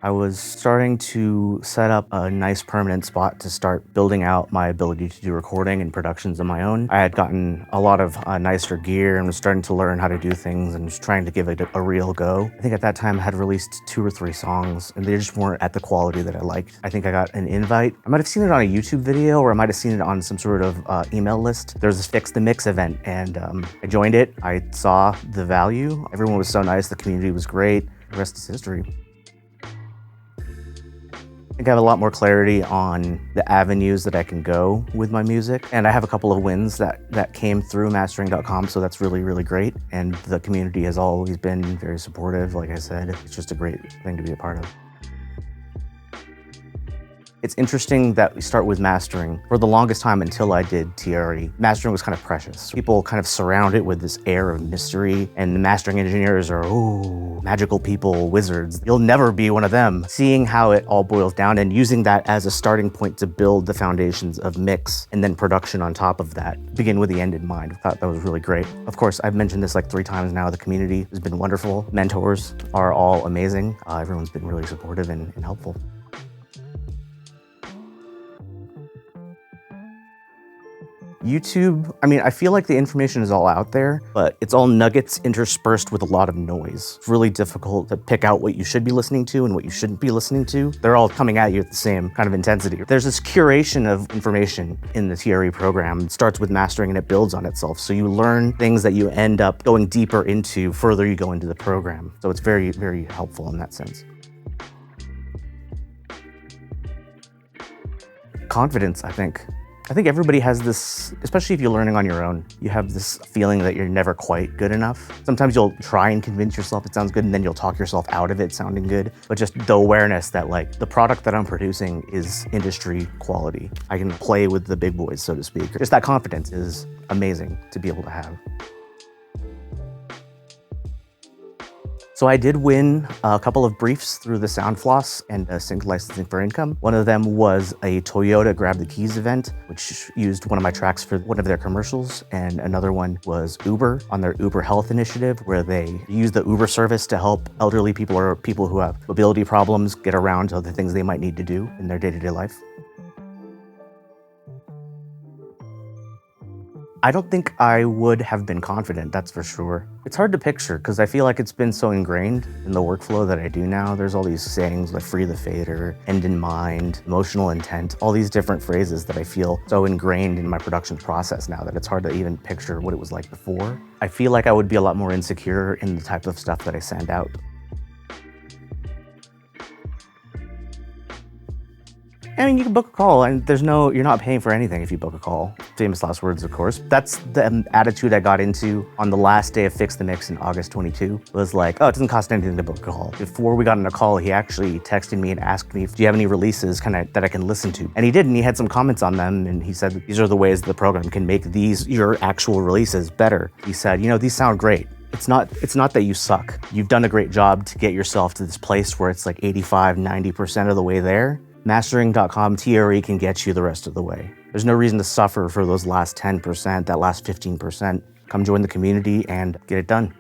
I was starting to set up a nice permanent spot to start building out my ability to do recording and productions on my own. I had gotten a lot of nicer gear and was starting to learn how to do things and was trying to give it a real go. I think at that time I had released 2 or 3 songs and they just weren't at the quality that I liked. I think I got an invite. I might have seen it on a YouTube video or I might have seen it on some sort of email list. There was this Fix the Mix event and I joined it. I saw the value. Everyone was so nice. The community was great. The rest is history. I think I have a lot more clarity on the avenues that I can go with my music. And I have a couple of wins that came through mastering.com, so that's really, really great. And the community has always been very supportive. Like I said, it's just a great thing to be a part of. It's interesting that we start with mastering. For the longest time until I did TRE, mastering was kind of precious. People kind of surround it with this air of mystery, and the mastering engineers are, ooh, magical people, wizards. You'll never be one of them. Seeing how it all boils down and using that as a starting point to build the foundations of mix and then production on top of that, begin with the end in mind. I thought that was really great. Of course, I've mentioned this like 3 times now. The community has been wonderful. Mentors are all amazing. Everyone's been really supportive and helpful. YouTube, I mean, I feel like the information is all out there, but it's all nuggets interspersed with a lot of noise. It's really difficult to pick out what you should be listening to and what you shouldn't be listening to. They're all coming at you at the same kind of intensity. There's this curation of information in the TRE program. It starts with mastering and it builds on itself. So you learn things that you end up going deeper into further you go into the program. So it's very, very helpful in that sense. Confidence, I think everybody has this, especially if you're learning on your own, you have this feeling that you're never quite good enough. Sometimes you'll try and convince yourself it sounds good and then you'll talk yourself out of it sounding good. But just the awareness that like the product that I'm producing is industry quality. I can play with the big boys, so to speak. Just that confidence is amazing to be able to have. So I did win a couple of briefs through the SoundFloss and Sync Licensing for Income. One of them was a Toyota Grab the Keys event, which used one of my tracks for one of their commercials. And another one was Uber on their Uber Health initiative, where they use the Uber service to help elderly people or people who have mobility problems get around to the things they might need to do in their day-to-day life. I don't think I would have been confident, that's for sure. It's hard to picture because I feel like it's been so ingrained in the workflow that I do now. There's all these sayings like free the fader, end in mind, emotional intent, all these different phrases that I feel so ingrained in my production process now that it's hard to even picture what it was like before. I feel like I would be a lot more insecure in the type of stuff that I send out. I mean, you can book a call and you're not paying for anything if you book a call. Famous last words, of course. That's the attitude I got into on the last day of Fix the Mix in August 22. It was like, oh, it doesn't cost anything to book a call. Before we got on a call, he actually texted me and asked me, do you have any releases that I can listen to? And he did, and he had some comments on them, and he said, these are the ways the program can make your actual releases better. He said, these sound great. It's not that you suck. You've done a great job to get yourself to this place where it's like 85, 90% of the way there. Mastering.com TRE can get you the rest of the way. There's no reason to suffer for those last 10%, that last 15%. Come join the community and get it done.